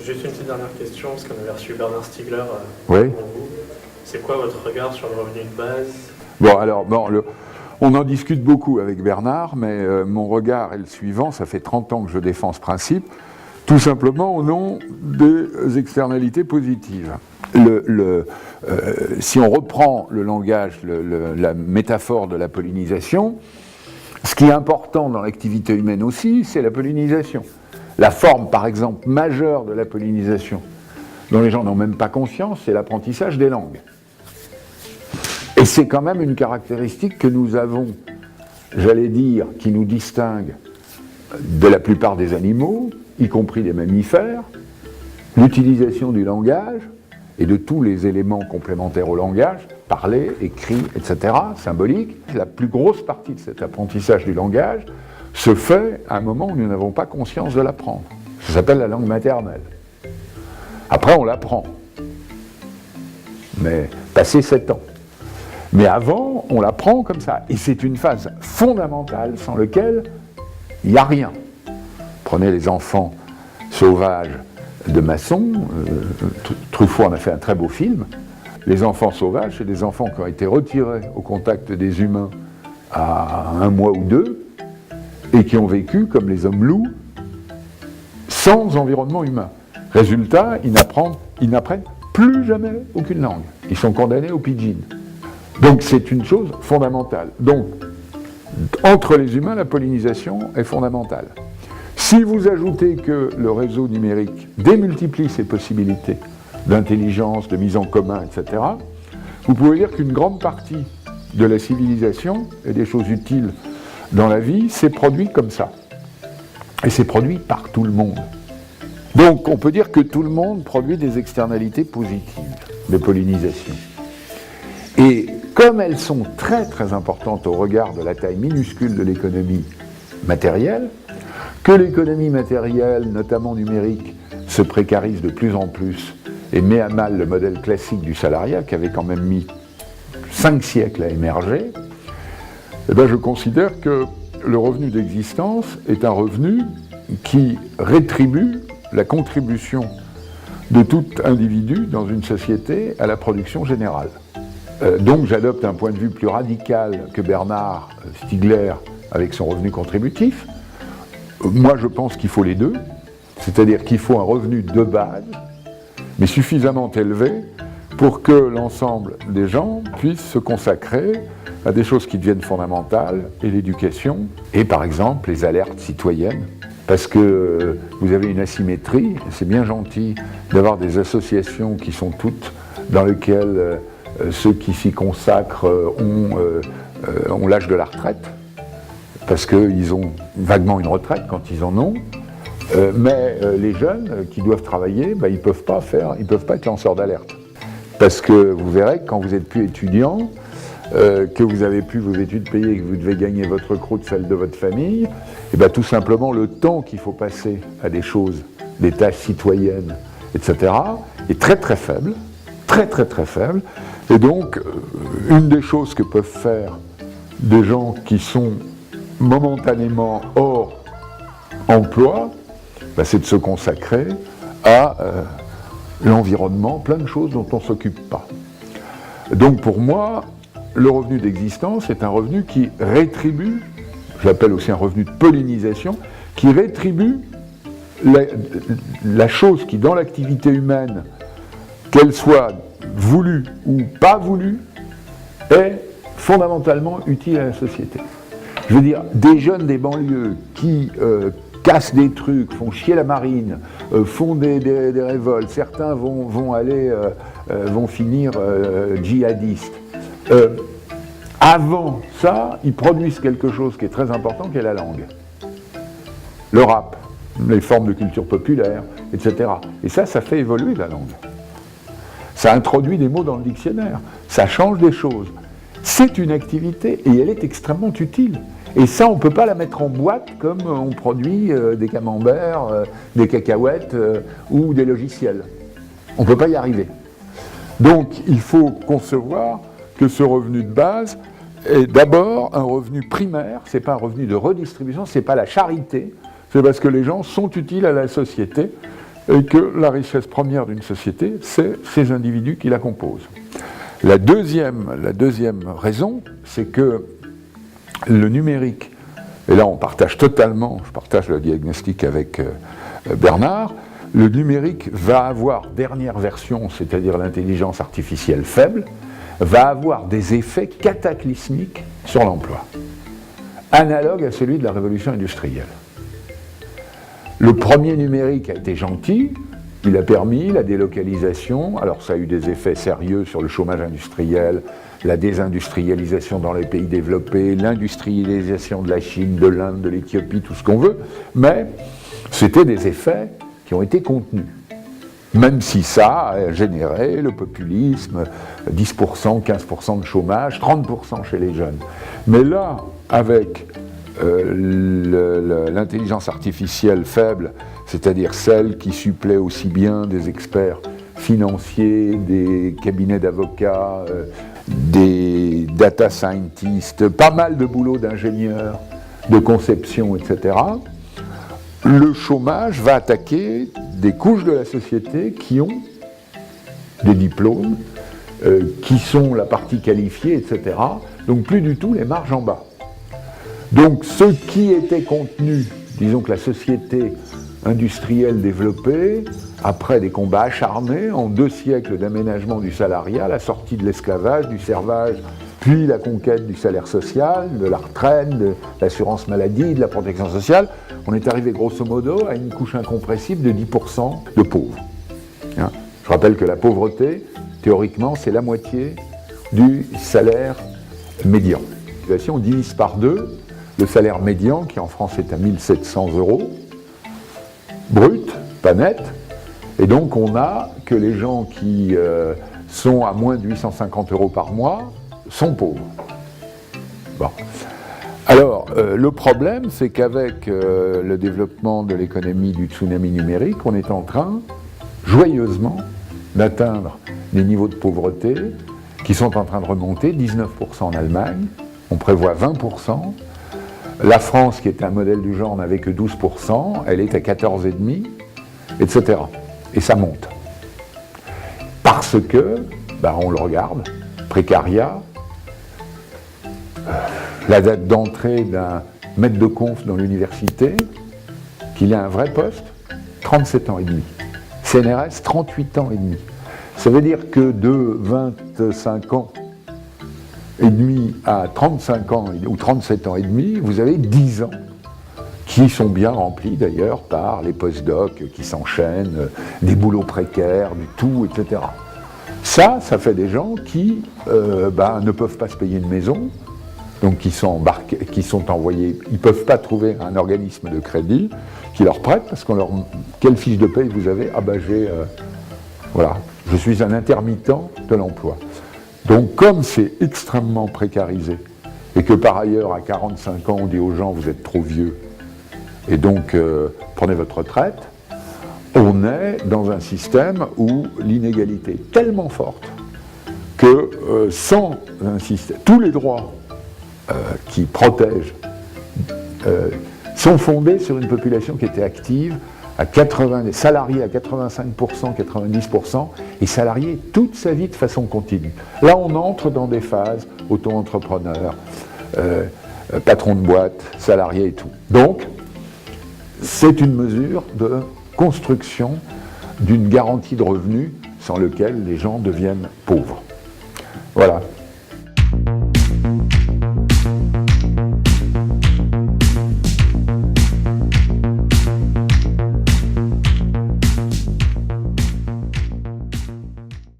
Juste une petite dernière question, parce qu'on avait reçu Bernard Stiegler Oui. pour vous. C'est quoi votre regard sur le revenu de base? Bon, alors, on en discute beaucoup avec Bernard, mais mon regard est le suivant. Ça fait 30 ans que je défends ce principe, tout simplement au nom des externalités positives. Si on reprend le langage, la métaphore de la pollinisation, ce qui est important dans l'activité humaine aussi, c'est la pollinisation. La forme, par exemple, majeure de la pollinisation, dont les gens n'ont même pas conscience, c'est l'apprentissage des langues. Et c'est quand même une caractéristique que nous avons, j'allais dire, qui nous distingue de la plupart des animaux, y compris des mammifères, l'utilisation du langage et de tous les éléments complémentaires au langage, parler, écrit, etc., symbolique. La plus grosse partie de cet apprentissage du langage se fait à un moment où nous n'avons pas conscience de l'apprendre. Ça s'appelle la langue maternelle. Après, on l'apprend, mais passé 7 ans. Mais avant, on l'apprend comme ça. Et c'est une phase fondamentale sans laquelle il n'y a rien. Prenez les enfants sauvages de Masson, Truffaut en a fait un très beau film. Les enfants sauvages, c'est des enfants qui ont été retirés au contact des humains à 1 mois ou 2 et qui ont vécu comme les hommes loups sans environnement humain. Résultat, ils n'apprennent plus jamais aucune langue. Ils sont condamnés au pidgin. Donc c'est une chose fondamentale. Donc, entre les humains, la pollinisation est fondamentale. Si vous ajoutez que le réseau numérique démultiplie ses possibilités d'intelligence, de mise en commun, etc., vous pouvez dire qu'une grande partie de la civilisation et des choses utiles dans la vie s'est produite comme ça. Et c'est produit par tout le monde. Donc on peut dire que tout le monde produit des externalités positives de pollinisation. Et comme elles sont très très importantes au regard de la taille minuscule de l'économie matérielle, que l'économie matérielle, notamment numérique, se précarise de plus en plus et met à mal le modèle classique du salariat qui avait quand même mis 5 siècles à émerger, eh bien je considère que le revenu d'existence est un revenu qui rétribue la contribution de tout individu dans une société à la production générale. Donc j'adopte un point de vue plus radical que Bernard Stiegler avec son revenu contributif. Moi je pense qu'il faut les deux, c'est-à-dire qu'il faut un revenu de base, mais suffisamment élevé pour que l'ensemble des gens puissent se consacrer à des choses qui deviennent fondamentales, et l'éducation, et par exemple les alertes citoyennes, parce que vous avez une asymétrie, c'est bien gentil d'avoir des associations qui sont toutes dans lesquelles ceux qui s'y consacrent ont l'âge de la retraite, parce qu'ils ont vaguement une retraite quand ils en ont, mais les jeunes qui doivent travailler, ils ne peuvent pas être lanceurs d'alerte. Parce que vous verrez que quand vous n'êtes plus étudiant, que vous n'avez plus vos études payées et que vous devez gagner votre croûte, celle de votre famille, et bien tout simplement le temps qu'il faut passer à des choses, des tâches citoyennes, etc., est très très faible, très très très faible. Et donc, une des choses que peuvent faire des gens qui sont momentanément hors emploi, c'est de se consacrer à l'environnement, plein de choses dont on ne s'occupe pas. Donc pour moi, le revenu d'existence est un revenu qui rétribue, je l'appelle aussi un revenu de pollinisation, qui rétribue la chose qui, dans l'activité humaine, qu'elle soit voulue ou pas voulue, est fondamentalement utile à la société. Je veux dire, des jeunes des banlieues qui cassent des trucs, font chier la marine, font des révoltes, certains vont finir djihadistes. Avant ça, ils produisent quelque chose qui est très important, qui est la langue. Le rap, les formes de culture populaire, etc. Et ça fait évoluer la langue. Ça introduit des mots dans le dictionnaire, ça change des choses. C'est une activité et elle est extrêmement utile. Et ça, on ne peut pas la mettre en boîte comme on produit des camemberts, des cacahuètes ou des logiciels. On ne peut pas y arriver. Donc, il faut concevoir que ce revenu de base est d'abord un revenu primaire, ce n'est pas un revenu de redistribution, ce n'est pas la charité, c'est parce que les gens sont utiles à la société et que la richesse première d'une société, c'est ces individus qui la composent. La deuxième raison, c'est que le numérique, et là on partage totalement, je partage le diagnostic avec Bernard, le numérique va avoir, dernière version, c'est-à-dire l'intelligence artificielle faible, va avoir des effets cataclysmiques sur l'emploi, analogue à celui de la révolution industrielle. Le premier numérique a été gentil, il a permis la délocalisation, alors ça a eu des effets sérieux sur le chômage industriel, la désindustrialisation dans les pays développés, l'industrialisation de la Chine, de l'Inde, de l'Éthiopie, tout ce qu'on veut, mais c'était des effets qui ont été contenus. Même si ça a généré le populisme, 10%, 15% de chômage, 30% chez les jeunes. Mais là, avec l'intelligence artificielle faible, c'est-à-dire celle qui supplée aussi bien des experts financiers, des cabinets d'avocats, des data scientists, pas mal de boulot d'ingénieurs, de conception, etc., le chômage va attaquer des couches de la société qui ont des diplômes, qui sont la partie qualifiée, etc. Donc plus du tout les marges en bas. Donc ce qui était contenu, disons que la société industrielle développée, après des combats acharnés, en 2 siècles d'aménagement du salariat, la sortie de l'esclavage, du servage, puis la conquête du salaire social, de la retraite, de l'assurance maladie, de la protection sociale, on est arrivé grosso modo à une couche incompressible de 10% de pauvres. Hein. Je rappelle que la pauvreté, théoriquement, c'est la moitié du salaire médian. On divise par 2 le salaire médian, qui en France est à 1 700 €, brut, pas net, et donc on a que les gens qui sont à moins de 850 € par mois sont pauvres. Bon. Alors, le problème, c'est qu'avec le développement de l'économie du tsunami numérique, on est en train, joyeusement, d'atteindre des niveaux de pauvreté qui sont en train de remonter, 19% en Allemagne, on prévoit 20%. La France, qui est un modèle du genre, n'avait que 12%, elle est à 14,5%, etc. Et ça monte. Parce que, on le regarde, précariat, la date d'entrée d'un maître de conf dans l'université, qu'il a un vrai poste, 37 ans et demi. CNRS, 38 ans et demi. Ça veut dire que de 25 ans et demi à 35 ans ou 37 ans et demi, vous avez 10 ans qui sont bien remplis d'ailleurs par les post-docs qui s'enchaînent, des boulots précaires, du tout, etc. Ça fait des gens qui ne peuvent pas se payer une maison, donc qui sont envoyés, ils ne peuvent pas trouver un organisme de crédit qui leur prête, parce qu'on leur... Quelle fiche de paye vous avez ? Voilà, je suis un intermittent de l'emploi. Donc comme c'est extrêmement précarisé, et que par ailleurs à 45 ans on dit aux gens vous êtes trop vieux, et donc prenez votre retraite, on est dans un système où l'inégalité est tellement forte que sans un système, tous les droits qui protègent sont fondés sur une population qui était active, des salariés à 85%, 90%, et salariés toute sa vie de façon continue. Là, on entre dans des phases auto-entrepreneurs, patrons de boîte, salariés et tout. Donc, c'est une mesure de construction d'une garantie de revenus sans lequel les gens deviennent pauvres. Voilà.